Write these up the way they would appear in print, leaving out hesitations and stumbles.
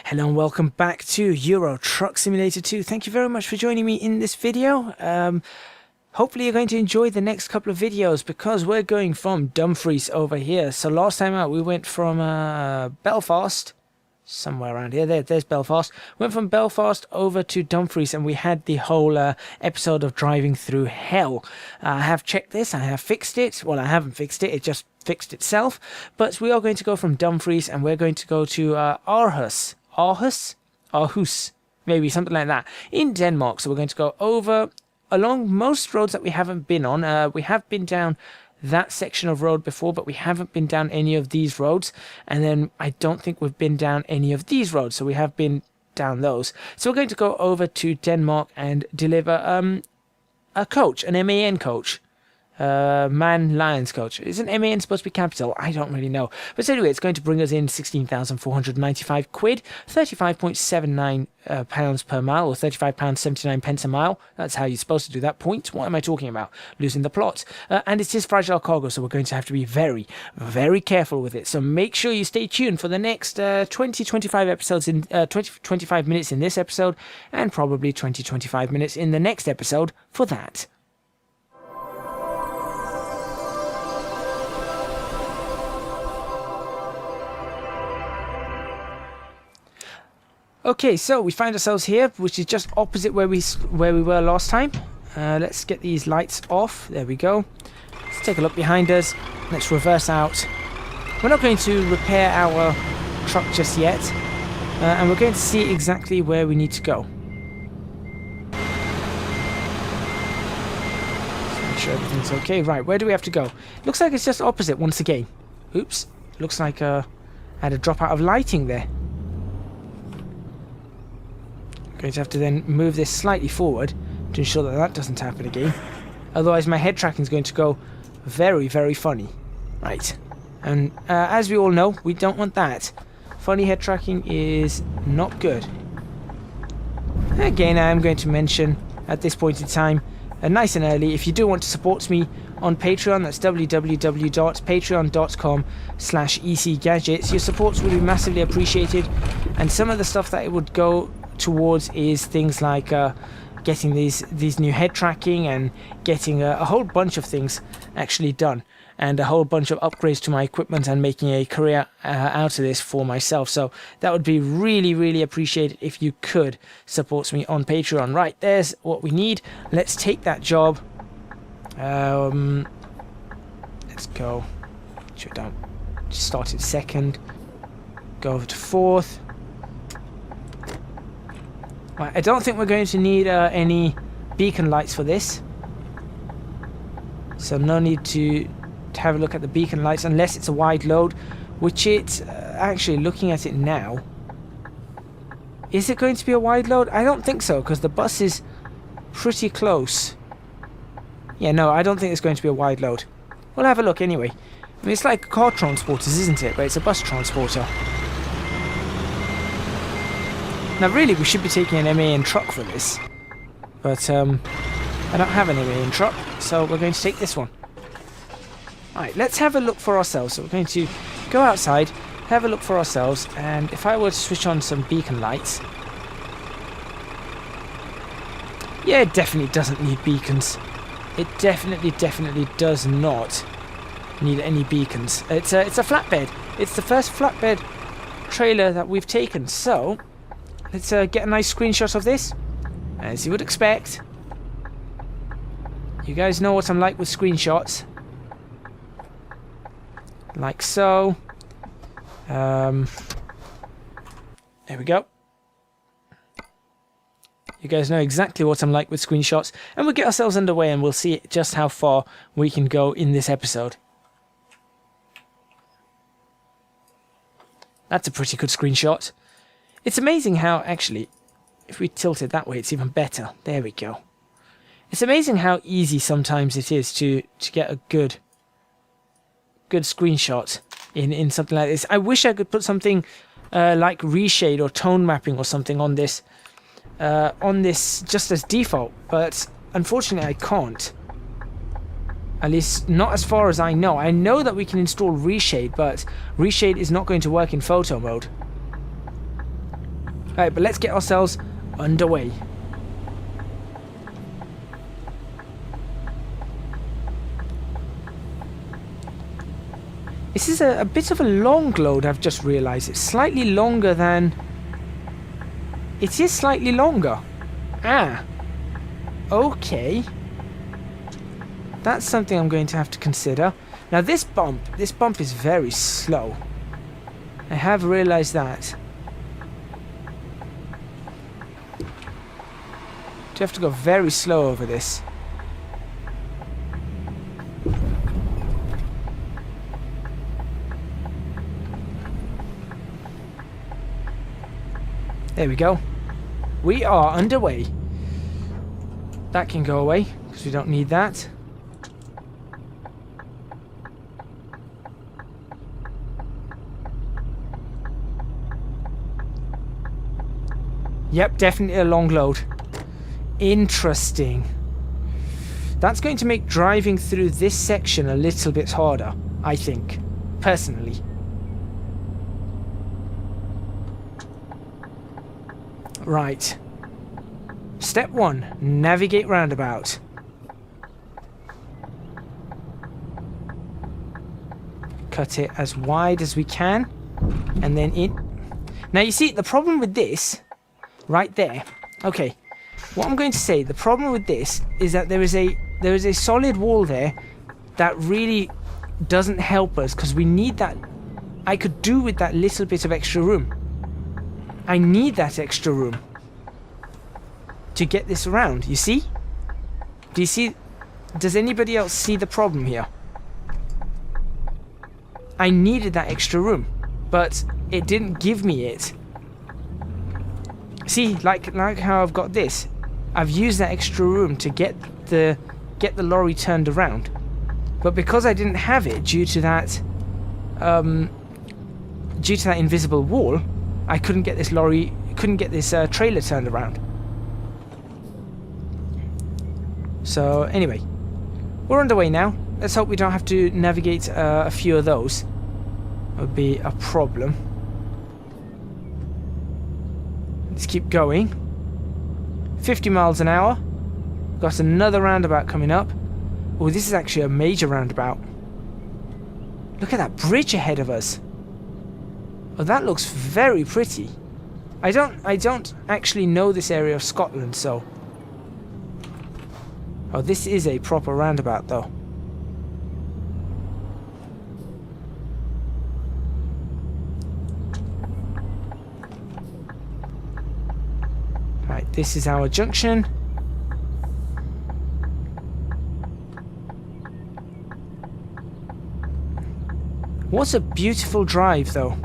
Hello and welcome back to Euro Truck Simulator 2. Thank you very much for joining me in this video. Hopefully you're going to enjoy the next couple of videos because we're going from Dumfries over here. So last time out we went from Belfast, somewhere around here. There's Belfast. Went from Belfast over to Dumfries and we had the whole episode of driving through hell. I have checked this, I have fixed it. Well, I haven't fixed it, it just fixed itself. But we are going to go from Dumfries and we're going to go to Aarhus, maybe something like that, in Denmark. So we're going to go over along most roads that we haven't been on. We have been down that section of road before, but we haven't been down any of these roads. And then I don't think we've been down any of these roads, so we have been down those. So we're going to go over to Denmark and deliver a coach, an MAN coach. Lions coach. Isn't MAN supposed to be capital? I don't really know. But anyway, it's going to bring us in 16,495 quid, 35.79 pounds per mile, or £35.79 a mile. That's how you're supposed to do that. Point. What am I talking about? Losing the plot. And it is fragile cargo, so we're going to have to be very, very careful with it. So make sure you stay tuned for the next 25 episodes in 25 minutes in this episode, and probably 25 minutes in the next episode for that. Okay, so we find ourselves here, which is just opposite where we were last time. Let's get these lights off. There we go. Let's take a look behind us. Let's reverse out. We're not going to repair our truck just yet, and we're going to see exactly where we need to go. Let's make sure everything's okay. Right, where do we have to go? Looks like it's just opposite once again. Oops. Looks like I had a drop out of lighting there. Going to have to then move this slightly forward to ensure that that doesn't happen again. Otherwise my head tracking is going to go very, very funny. Right. And as we all know, we don't want that. Funny head tracking is not good. Again, I am going to mention at this point in time, nice and early, if you do want to support me on Patreon, that's www.patreon.com/ecgadgets. Your supports would be massively appreciated, and some of the stuff that it would go towards is things like getting these new head tracking and getting a whole bunch of things actually done, and a whole bunch of upgrades to my equipment, and making a career out of this for myself. So that would be really, really appreciated if you could support me on Patreon. Right, there's what we need. Let's take that job. Let's go. Should down. Just started second. Go over to fourth. Right, I don't think we're going to need any beacon lights for this. So no need to have a look at the beacon lights unless it's a wide load, which it's actually looking at it now. Is it going to be a wide load? I don't think so, because the bus is pretty close. Yeah, no, I don't think it's going to be a wide load. We'll have a look anyway. I mean, it's like car transporters, isn't it? But it's a bus transporter. Now really we should be taking an MAN truck for this, but I don't have an MAN truck, so we're going to take this one. Alright, let's have a look for ourselves. So we're going to go outside, have a look for ourselves, and if I were to switch on some beacon lights... Yeah, it definitely doesn't need beacons. It definitely does not need any beacons. It's a flatbed. It's the first flatbed trailer that we've taken, so... Let's get a nice screenshot of this, as you would expect. You guys know what I'm like with screenshots. Like so. There we go. You guys know exactly what I'm like with screenshots. And we'll get ourselves underway and we'll see just how far we can go in this episode. That's a pretty good screenshot. It's amazing how, actually, if we tilt it that way, it's even better. There we go. It's amazing how easy sometimes it is to get a good screenshot in something like this. I wish I could put something like reshade or tone mapping or something on this just as default, but unfortunately I can't. At least not as far as I know. I know that we can install reshade, but reshade is not going to work in photo mode. Alright, but let's get ourselves underway. This is a bit of a long load, I've just realised. It's slightly longer than... It is slightly longer. Ah. Okay. That's something I'm going to have to consider. Now this bump is very slow. I have realised that. Do have to go very slow over this. There we go. We are underway. That can go away, because we don't need that. Yep, definitely a long load. Interesting. That's going to make driving through this section a little bit harder, I think, personally. Right. Step 1, navigate roundabout. Cut it as wide as we can, and then in. Now you see, the problem with this, right there, okay, what I'm going to say, the problem with this is that there is a solid wall there that really doesn't help us, because we need that. I could do with that little bit of extra room. I need that extra room to get this around, you see? Do you see? Does anybody else see the problem here? I needed that extra room, but it didn't give me it. See, like how I've got this. I've used that extra room to get the lorry turned around. But because I didn't have it due to that invisible wall, I couldn't get this trailer turned around. So anyway, we're underway now. Let's hope we don't have to navigate a few of those. That would be a problem. Let's keep going. 50 miles an hour. Got another roundabout coming up. Oh, this is actually a major roundabout. Look at that bridge ahead of us. Oh, that looks very pretty. I don't actually know this area of Scotland, so... Oh, this is a proper roundabout, though. Right, this is our junction. What a beautiful drive, though.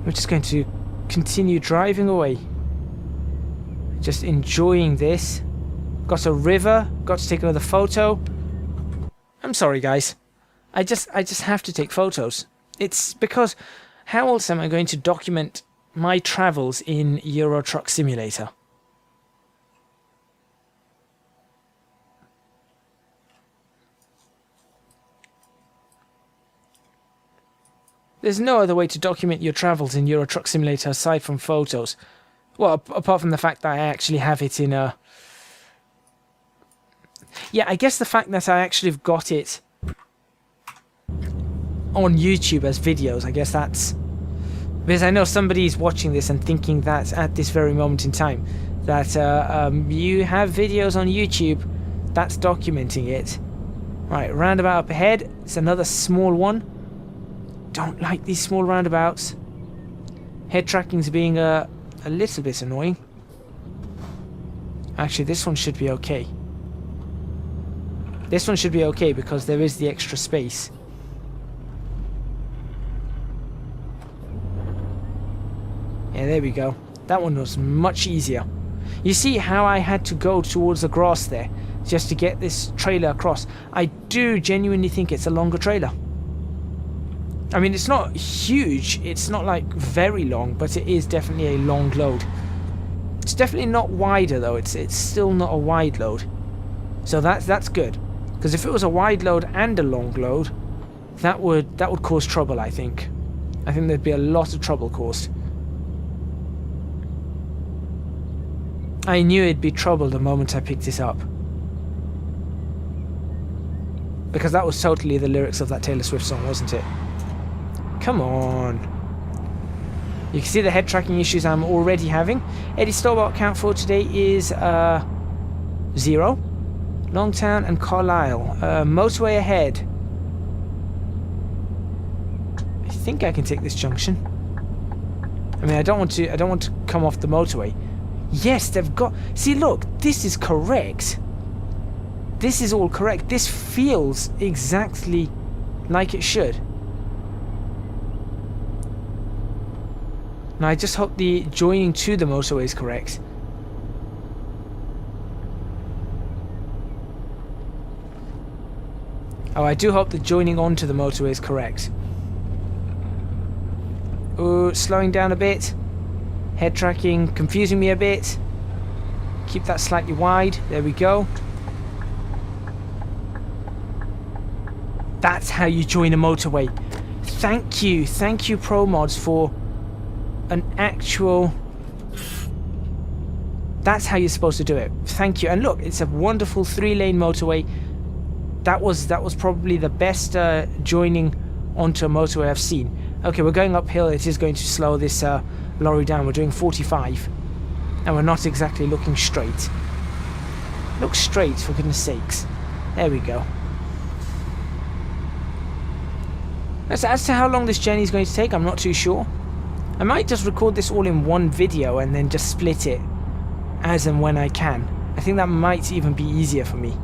We're just going to continue driving away. Just enjoying this. Got a river. Got to take another photo. I'm sorry, guys. I just have to take photos. It's because how else am I going to document my travels in Euro Truck Simulator? There's no other way to document your travels in Euro Truck Simulator aside from photos. Well, apart from the fact that I actually have it in a... Yeah, I guess the fact that I actually have got it on YouTube as videos, I guess that's... Because I know somebody's watching this and thinking that at this very moment in time, that you have videos on YouTube that's documenting it. Right, roundabout up ahead. It's another small one. Don't like these small roundabouts. Head tracking's being a little bit annoying. Actually, this one should be okay. This one should be okay because there is the extra space. Yeah, there we go. That one was much easier. You see how I had to go towards the grass there just to get this trailer across. I do genuinely think it's a longer trailer. I mean, it's not huge, it's not like very long, but it is definitely a long load. It's definitely not wider though, it's still not a wide load. So that's good. Because if it was a wide load and a long load, that would cause trouble, I think. I think there'd be a lot of trouble caused. I knew it'd be trouble the moment I picked it up. Because that was totally the lyrics of that Taylor Swift song, wasn't it? Come on. You can see the head tracking issues I'm already having. Eddie Stobart count for today is 0. Longtown and Carlisle. Motorway ahead. I think I can take this junction. I mean, I don't want to come off the motorway. Yes, they've got... See, look, this is correct. This is all correct. This feels exactly like it should. Now, I just hope the joining to the motorway is correct. Oh, I do hope the joining onto the motorway is correct. Ooh, slowing down a bit. Head tracking, confusing me a bit. Keep that slightly wide. There we go. That's how you join a motorway. Thank you Pro Mods for an actual... That's how you're supposed to do it. Thank you. And look, it's a wonderful 3-lane motorway. That was probably the best joining onto a motorway I've seen. Okay, we're going uphill. It is going to slow this lorry down. We're doing 45. And we're not exactly looking straight. Look straight, for goodness sakes. There we go. As to how long this journey is going to take, I'm not too sure. I might just record this all in one video and then just split it as and when I can. I think that might even be easier for me.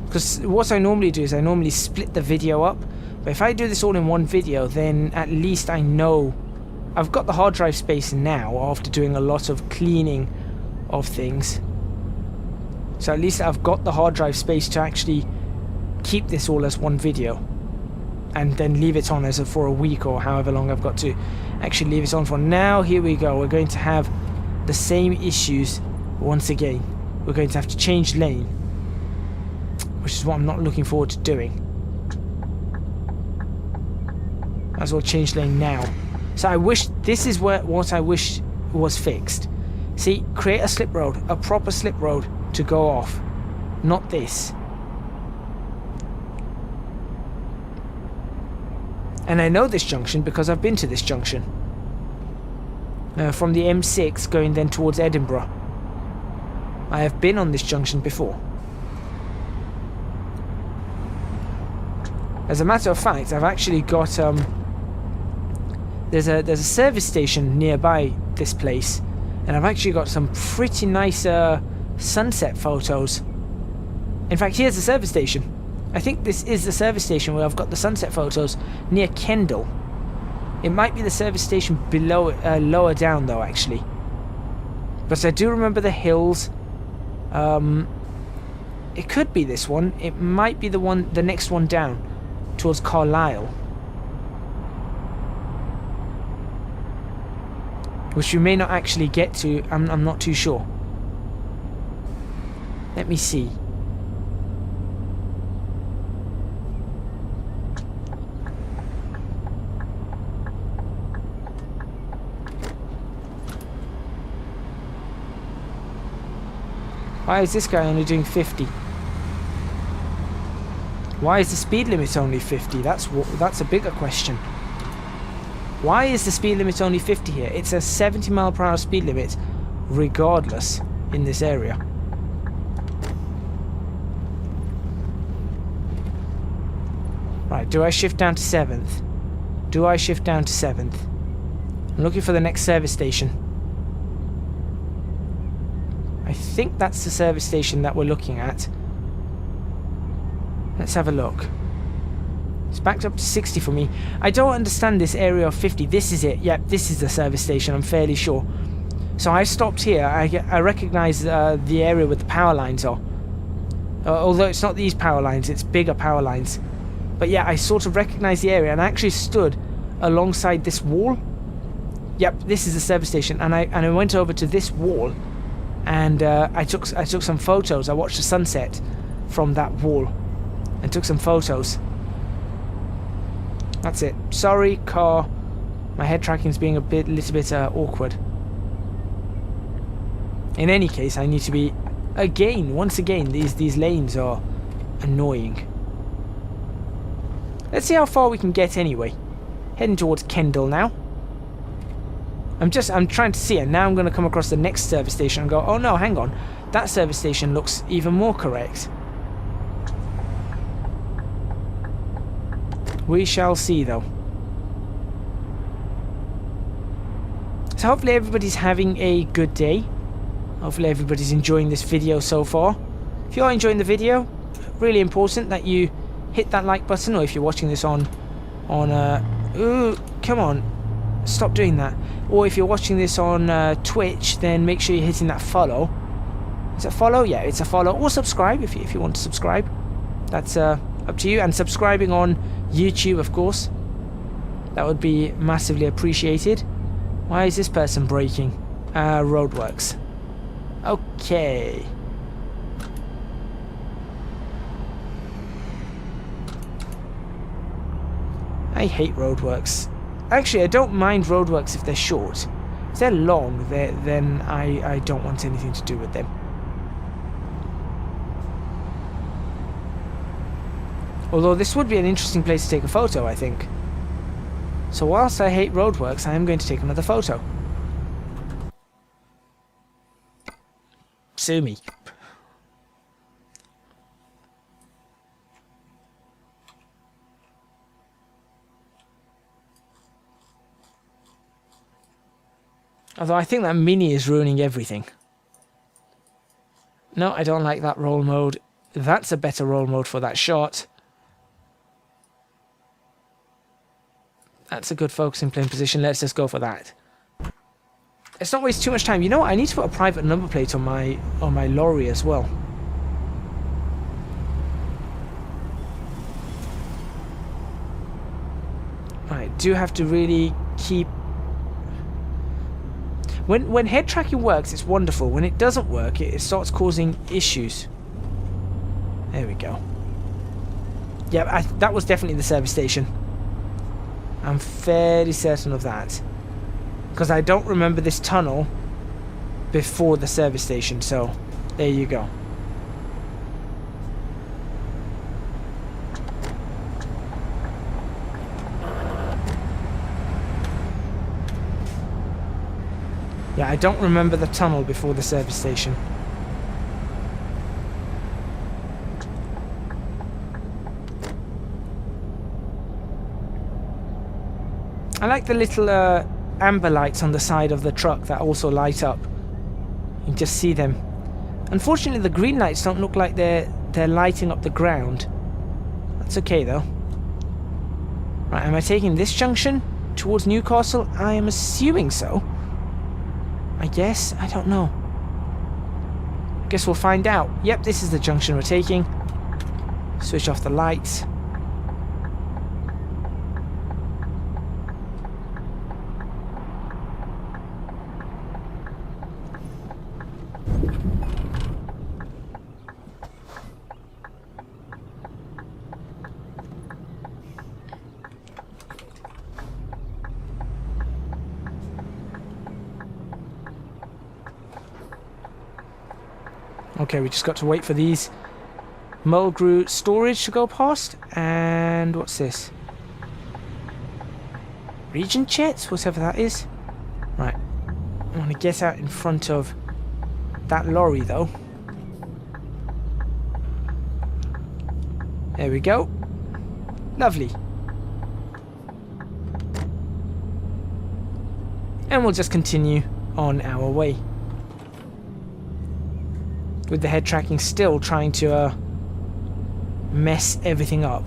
Because what I normally do is I normally split the video up. But if I do this all in one video, then at least I know I've got the hard drive space now after doing a lot of cleaning of things. So at least I've got the hard drive space to actually keep this all as one video. And then leave it on as for a week or however long I've got to actually leave it on for. Now here we go. We're going to have the same issues once again. We're going to have to change lane, which is what I'm not looking forward to doing. Might as well change lane now. So I wish this is what I wish was fixed. See, create a slip road, a proper slip road to go off, not this. And I know this junction because I've been to this junction. From the M6 going then towards Edinburgh. I have been on this junction before. As a matter of fact, I've actually got there's a service station nearby this place, and I've actually got some pretty nice sunset photos. In fact, here's the service station. I think this is the service station where I've got the sunset photos near Kendal. It might be the service station below, lower down though, actually. But I do remember the hills. It could be this one. It might be the next one down, towards Carlisle, which we may not actually get to. I'm not too sure. Let me see. Why is this guy only doing 50? Why is the speed limit only 50? That's a bigger question. Why is the speed limit only 50 here? It's a 70 mph speed limit regardless in this area. Right, do I shift down to 7th? Do I shift down to 7th? I'm looking for the next service station. I think that's the service station that we're looking at. Let's have a look. It's backed up to 60 for me. I don't understand this area of 50. This is it. Yep, this is the service station, I'm fairly sure. So I stopped here. I recognize the area where the power lines are. Although it's not these power lines, it's bigger power lines. But yeah, I sort of recognize the area, and I actually stood alongside this wall. Yep, this is the service station, and I went over to this wall. And I took some photos. I watched the sunset from that wall and took some photos. That's it. Sorry, car. My head tracking's being little bit awkward. In any case, I need to be... Once again, these lanes are annoying. Let's see how far we can get anyway. Heading towards Kendall now. I'm trying to see, and now I'm going to come across the next service station and go, oh no, hang on. That service station looks even more correct. We shall see, though. So hopefully everybody's having a good day. Hopefully everybody's enjoying this video so far. If you are enjoying the video, really important that you hit that like button, or if you're watching this on ooh, come on, stop doing that. Or if you're watching this on Twitch, then make sure you're hitting that follow. Is it follow? Yeah, it's a follow. Or subscribe if you want to subscribe. That's up to you. And subscribing on YouTube, of course. That would be massively appreciated. Why is this person braking? Roadworks. Okay. I hate roadworks. Actually, I don't mind roadworks if they're short. If they're long, then I don't want anything to do with them. Although this would be an interesting place to take a photo, I think. So whilst I hate roadworks, I am going to take another photo. Sue me. Although I think that mini is ruining everything. No, I don't like that roll mode. That's a better roll mode for that shot. That's a good focusing plane position. Let's just go for that. Let's not waste too much time. You know what? I need to put a private number plate on my lorry as well. I do have to really keep... When head tracking works, it's wonderful. When it doesn't work, it starts causing issues. There we go. Yeah, that was definitely the service station. I'm fairly certain of that. Because I don't remember this tunnel before the service station, so there you go. Yeah, I don't remember the tunnel before the service station. I like the little amber lights on the side of the truck that also light up. You can just see them. Unfortunately, the green lights don't look like they're lighting up the ground. That's okay, though. Right, am I taking this junction towards Newcastle? I am assuming so. I guess. I don't know. Guess we'll find out. Yep, this is the junction we're taking. Switch off the lights. Okay, we just got to wait for these Mulgrew storage to go past. And what's this? Regent jets? Whatever that is. Right. I want to get out in front of that lorry, though. There we go. Lovely. And we'll just continue on our way. With the head tracking still trying to mess everything up.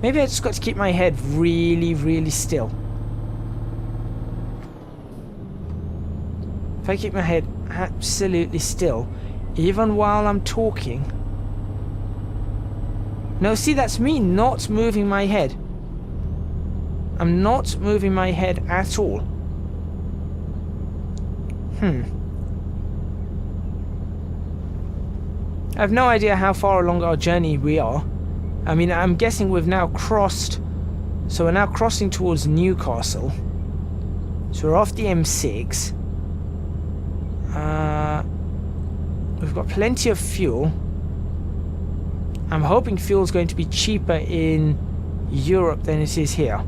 Maybe I just got to keep my head really, really still. If I keep my head absolutely still, even while I'm talking... No, see, that's me not moving my head. I'm not moving my head at all. I have no idea how far along our journey we are. I mean, I'm guessing we've now crossed So we're now crossing towards Newcastle. So we're off the M6. We've got plenty of fuel. I'm hoping fuel is going to be cheaper in Europe than it is here.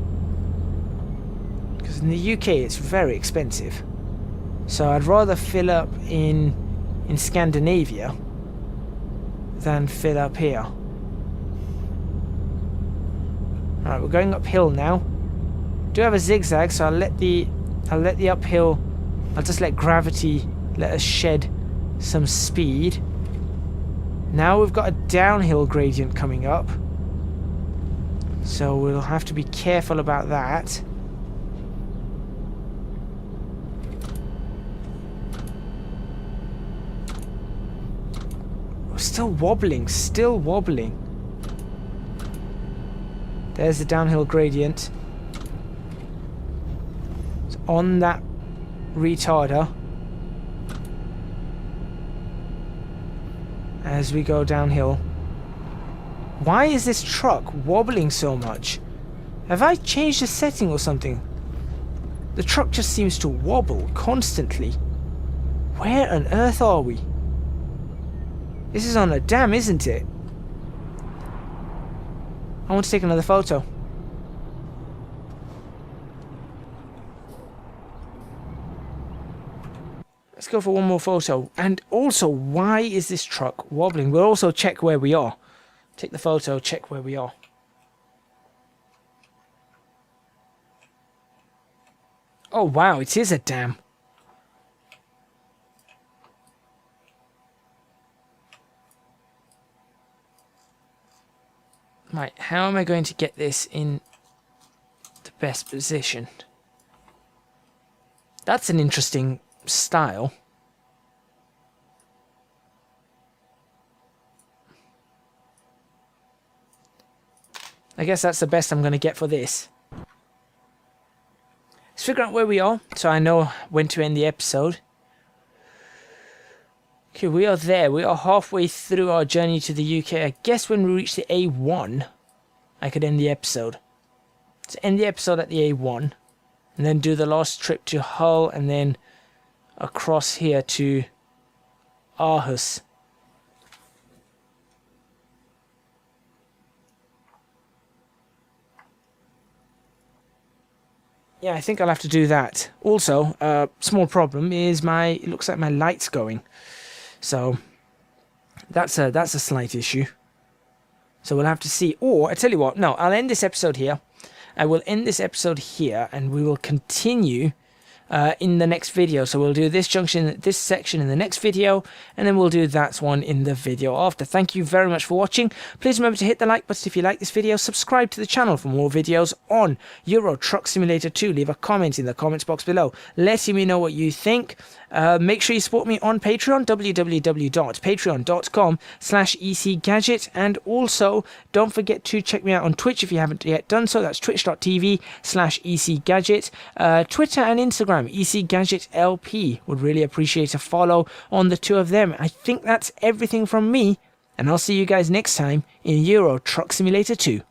Because in the UK it's very expensive. So I'd rather fill up in Scandinavia than fill up here. Alright, we're going uphill now. Do have a zigzag, so I'll let the uphill, I'll just let gravity let us shed some speed. Now we've got a downhill gradient coming up, so we'll have to be careful about that. We're still wobbling, There's the downhill gradient. It's on that retarder as we go downhill. Why is this truck wobbling so much? Have I changed the setting or something? The truck just seems to wobble constantly. Where on earth are we? This is on a dam, isn't it? I want to take another photo. Let's go for one more photo. And also, why is this truck wobbling? We'll also check where we are. Take the photo, check where we are. Oh wow, it is a dam. Right, how am I going to get this in the best position? That's an interesting style. I guess that's the best I'm going to get for this. Let's figure out where we are, so I know when to end the episode. Okay, we are there. We are halfway through our journey to the UK. I guess when we reach the A1, I could end the episode. Let's end the episode at the A1, and then do the last trip to Hull, and then across here to Aarhus. Yeah, I think I'll have to do that. Also, small problem is it looks like my light's going. So that's a slight issue. So we'll have to see. Or I tell you what, no, I'll end this episode here. I will end this episode here, and we will continue in the next video. So we'll do this section in the next video, and then we'll do that one in the video after. Thank you very much for watching. Please remember to hit the like button if you like this video. Subscribe to the channel for more videos on Euro Truck Simulator 2. Leave a comment in the comments box below, letting me know what you think. Make sure you support me on Patreon, www.patreon.com/ecgadget, and also don't forget to check me out on Twitch if you haven't yet done so. That's twitch.tv/ecgadget. Twitter and Instagram, ecgadgetlp. Would really appreciate a follow on the two of them. I think that's everything from me, and I'll see you guys next time in Euro Truck Simulator 2.